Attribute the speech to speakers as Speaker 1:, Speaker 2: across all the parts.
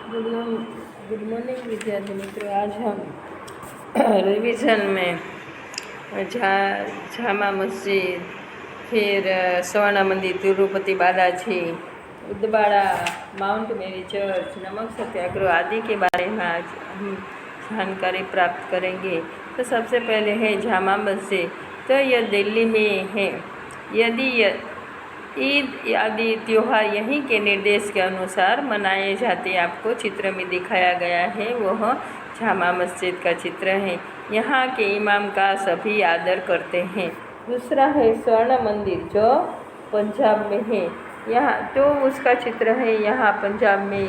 Speaker 1: Good morning विद्यार्थी मित्रों। आज हम रिवीजन में जामा मस्जिद, फिर स्वर्ण मंदिर, तिरुपति बालाजी, उदबाड़ा, माउंट मेरी चर्च, नमक सत्याग्रह आदि के बारे में आज हम जानकारी प्राप्त करेंगे। तो सबसे पहले है जामा मस्जिद। तो यह दिल्ली में है। यदि ईद आदि त्यौहार यहीं के निर्देश के अनुसार मनाए जाते आपको चित्र में दिखाया गया है, वह जामा मस्जिद का चित्र है। यहाँ के इमाम का सभी आदर करते हैं। दूसरा है स्वर्ण मंदिर जो पंजाब में है। यहाँ तो उसका चित्र है। यहाँ पंजाब में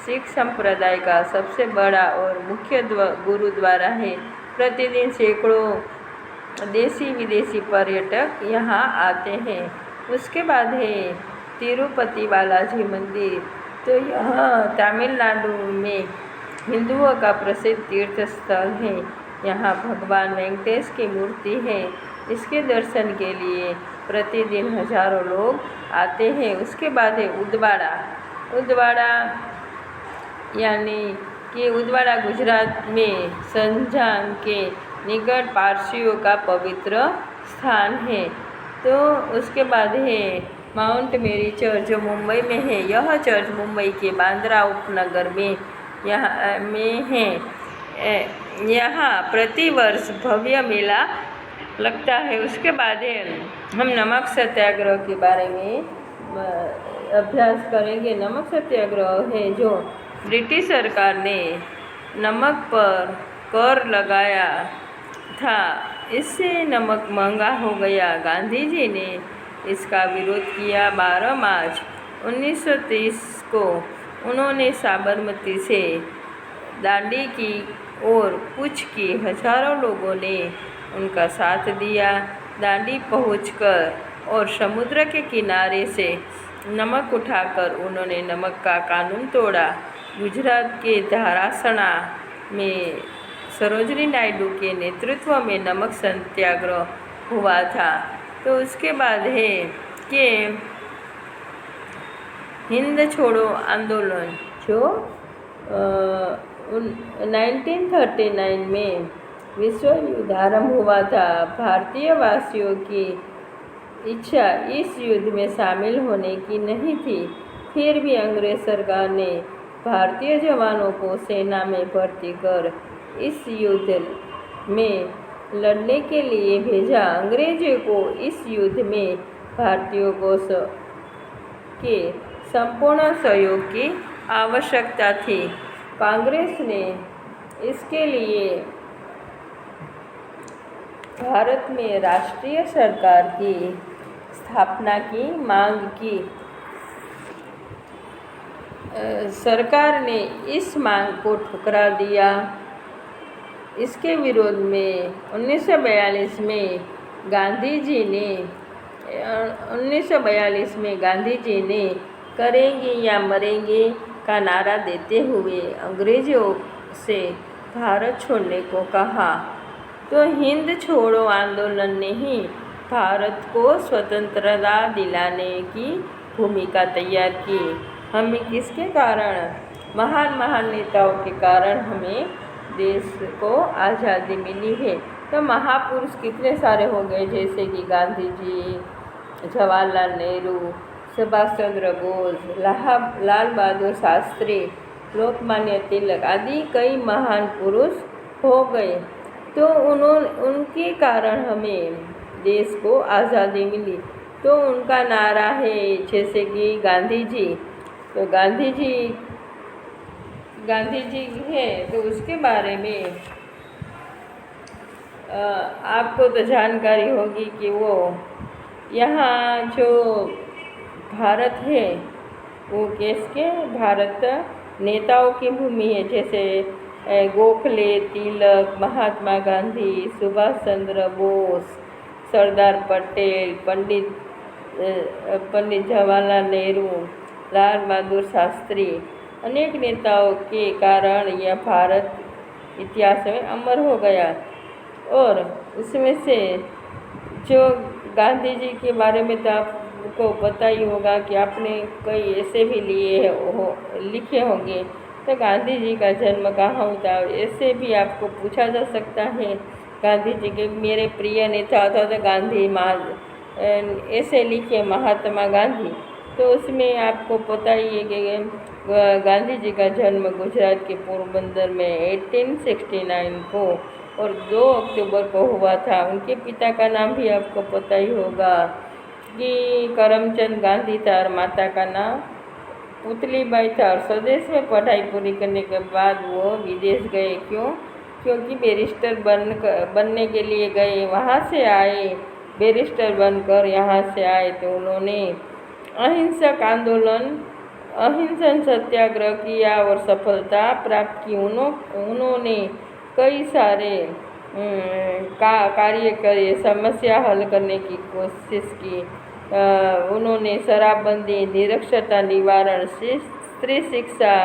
Speaker 1: सिख संप्रदाय का सबसे बड़ा और मुख्य गुरुद्वारा है। प्रतिदिन सैकड़ों देसी विदेशी पर्यटक यहाँ आते हैं। उसके बाद है तिरुपति बालाजी मंदिर। तो यह तमिलनाडु में हिंदुओं का प्रसिद्ध तीर्थ स्थल है। यहाँ भगवान वेंकटेश की मूर्ति है। इसके दर्शन के लिए प्रतिदिन हजारों लोग आते हैं। उसके बाद है उदबाड़ा यानी कि उदबाड़ा गुजरात में संजांग के निकट पारसियों का पवित्र स्थान है। तो उसके बाद है माउंट मेरी चर्च जो मुंबई में है। यह चर्च मुंबई के बांद्रा उपनगर में है। यहाँ प्रतिवर्ष भव्य मेला लगता है। उसके बाद है हम नमक सत्याग्रह के बारे में अभ्यास करेंगे। नमक सत्याग्रह है जो ब्रिटिश सरकार ने नमक पर कर लगाया था। इससे नमक महंगा हो गया। गांधी जी ने इसका विरोध किया। 12 मार्च 1930 को उन्होंने साबरमती से दांडी की ओर कूच की। हजारों लोगों ने उनका साथ दिया। दांडी पहुंचकर और समुद्र के किनारे से नमक उठाकर उन्होंने नमक का कानून तोड़ा। गुजरात के धारासणा में सरोजिनी नायडू के नेतृत्व में नमक सत्याग्रह हुआ था। तो उसके बाद है कि हिंद छोड़ो आंदोलन जो 1939 में विश्व युद्ध आरंभ हुआ था। भारतीय वासियों की इच्छा इस युद्ध में शामिल होने की नहीं थी। फिर भी अंग्रेज सरकार ने भारतीय जवानों को सेना में भर्ती कर इस युद्ध में लड़ने के लिए भेजा। अंग्रेजों को इस युद्ध में भारतीयों को के संपूर्ण सहयोग की आवश्यकता थी। कांग्रेस ने इसके लिए भारत में राष्ट्रीय सरकार की स्थापना की मांग की। सरकार ने इस मांग को ठुकरा दिया। इसके विरोध में 1942 में गांधी जी ने करेंगे या मरेंगे का नारा देते हुए अंग्रेजों से भारत छोड़ने को कहा। तो हिंद छोड़ो आंदोलन ने ही भारत को स्वतंत्रता दिलाने की भूमिका तैयार की। हमें किसके कारण? महान नेताओं के कारण हमें देश को आज़ादी मिली है। तो महापुरुष कितने सारे हो गए, जैसे कि गांधी जी, जवाहरलाल नेहरू, सुभाष चंद्र बोस, लाल बहादुर शास्त्री, लोकमान्य तिलक आदि कई महान पुरुष हो गए। तो उनके कारण हमें देश को आज़ादी मिली। तो उनका नारा है जैसे कि गांधी जी। तो गांधी जी है। तो उसके बारे में आपको तो जानकारी होगी कि वो यहाँ जो भारत है वो किसके? भारत नेताओं की भूमि है। जैसे गोखले, तिलक, महात्मा गांधी, सुभाष चंद्र बोस, सरदार पटेल, पंडित जवाहरलाल नेहरू, लाल बहादुर शास्त्री, अनेक नेताओं के कारण यह भारत इतिहास में अमर हो गया। और उसमें से जो गांधी जी के बारे में तो आपको पता ही होगा कि आपने कई ऐसे भी लिखे होंगे तो गांधी जी का जन्म कहाँ हुआ, ऐसे भी आपको पूछा जा सकता है। गांधी जी के मेरे प्रिय नेता था तो गांधी ऐसे लिखे महात्मा गांधी, तो उसमें आपको पता ही है कि गांधी जी का जन्म गुजरात के पोरबंदर में 1869 को और 2 अक्टूबर को हुआ था। उनके पिता का नाम भी आपको पता ही होगा कि करमचंद गांधी था और माता का नाम पुतलीबाई था। और स्वदेश में पढ़ाई पूरी करने के बाद वो विदेश गए। क्यों? क्योंकि बैरिस्टर बनने के लिए गए, वहाँ से आए, बैरिस्टर बनकर यहाँ से आए तो उन्होंने अहिंसक आंदोलन, अहिंसक सत्याग्रह किया और सफलता प्राप्त की। उन्होंने कई सारे कार्य करे, समस्या हल करने की कोशिश की। उन्होंने शराबबंदी, निरक्षरता निवारण, स्त्री शिक्षा,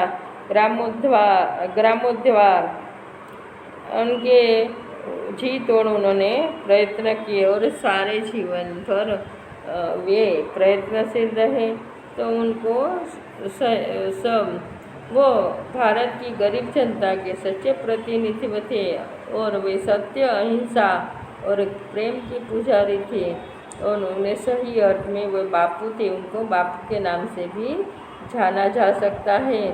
Speaker 1: ग्रामोद्धार उनके जी तोड़ उन्होंने प्रयत्न किए और सारे जीवन भर वे प्रयत्नशील रहे। तो उनको सब वो भारत की गरीब जनता के सच्चे प्रतिनिधित्व थे और वे सत्य, अहिंसा और प्रेम की पुजारी थे और उन्हें सही अर्थ में वे बापू थे। उनको बापू के नाम से भी जाना जा सकता है।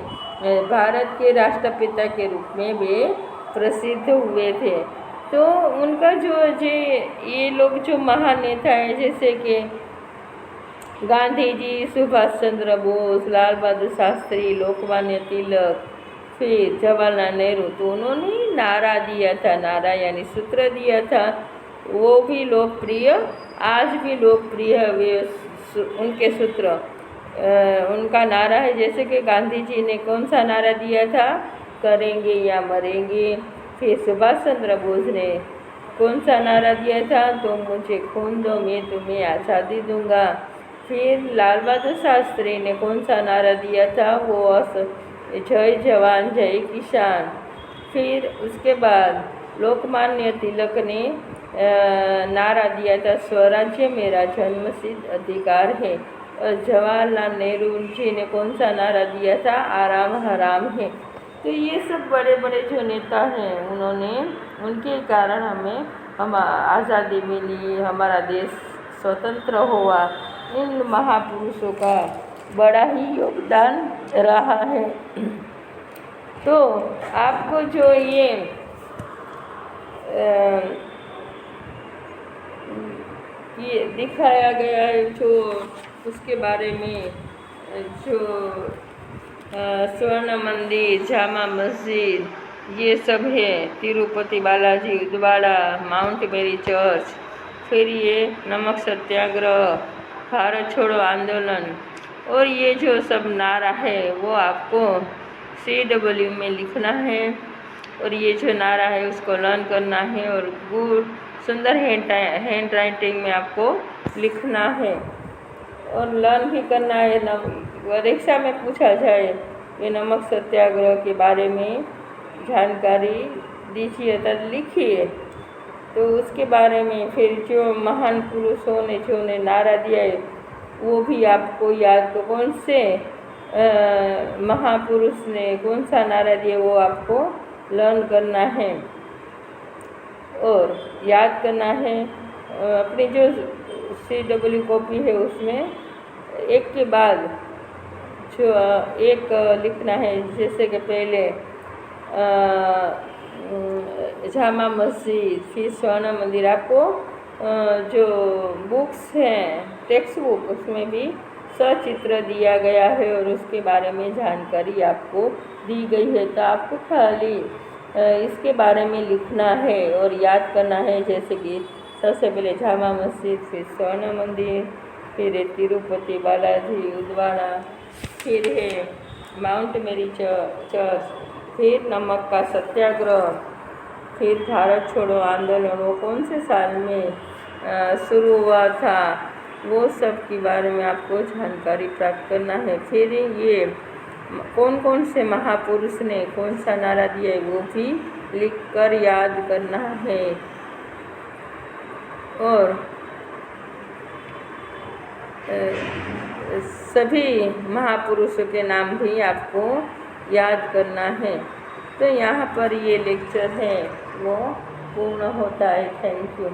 Speaker 1: भारत के राष्ट्रपिता के रूप में वे प्रसिद्ध हुए थे। तो उनका ये लोग जो महान नेता है, जैसे कि गांधी जी, सुभाष चंद्र बोस, लाल बहादुर शास्त्री, लोकमान्य तिलक, फिर जवाहरलाल नेहरू, तो उन्होंने नारा दिया था, नारा यानी सूत्र दिया था, वो भी लोकप्रिय, आज भी लोकप्रिय है वे उनके सूत्र। उनका नारा है, जैसे कि गांधी जी ने कौन सा नारा दिया था, करेंगे या मरेंगे। फिर सुभाष चंद्र बोस ने कौन सा नारा दिया था, तो मुझे खून दो मैं तुम्हें आज़ादी दूंगा। फिर लाल बहादुर शास्त्री ने कौन सा नारा दिया था, वो जय जवान जय किसान। फिर उसके बाद लोकमान्य तिलक ने नारा दिया था, स्वराज्य मेरा जन्मसिद्ध अधिकार है। और जवाहरलाल नेहरू जी ने कौन सा नारा दिया था, आराम हराम है। तो ये सब बड़े बड़े जो नेता हैं, उनके कारण हम आज़ादी मिली, हमारा देश स्वतंत्र हुआ। इन महापुरुषों का बड़ा ही योगदान रहा है। तो आपको जो ये दिखाया गया है, जो उसके बारे में, जो स्वर्ण मंदिर, जामा मस्जिद, ये सब है, तिरुपति बालाजी, उदवाड़ा, माउंट मेरी चर्च, फिर ये नमक सत्याग्रह, भारत छोड़ो आंदोलन, और ये जो सब नारा है वो आपको CW में लिखना है। और ये जो नारा है उसको लर्न करना है और गुड सुंदर हैंड राइटिंग में आपको लिखना है और लर्न भी करना है। परीक्षा में पूछा जाए ये नमक सत्याग्रह के बारे में जानकारी दीजिए, तब लिखिए, तो उसके बारे में फिर जो महान पुरुषों ने जो ने नारा दिया है वो भी आपको याद, तो कौन से महापुरुष ने कौन सा नारा दिया वो आपको लर्न करना है और याद करना है। अपनी जो CW कॉपी है उसमें एक के बाद जो एक लिखना है, जैसे कि पहले जामा मस्जिद, फिर स्वर्ण मंदिर। आपको जो बुक्स हैं, टेक्स्ट बुक, उसमें भी सचित्र दिया गया है और उसके बारे में जानकारी आपको दी गई है। तो आपको खाली इसके बारे में लिखना है और याद करना है, जैसे कि सबसे पहले जामा मस्जिद, फिर स्वर्ण मंदिर, फिर तिरुपति बालाजी, उदवाड़ा, फिर है माउंट मेरी चर्च, फिर नमक का सत्याग्रह, फिर भारत छोड़ो आंदोलन वो कौन से साल में शुरू हुआ था, वो सब के बारे में आपको जानकारी प्राप्त करना है। फिर ये कौन कौन से महापुरुष ने कौन सा नारा दिया है वो भी लिखकर याद करना है। और सभी महापुरुषों के नाम भी आपको याद करना है। तो यहाँ पर ये लेक्चर है वो पूर्ण होता है। Thank you.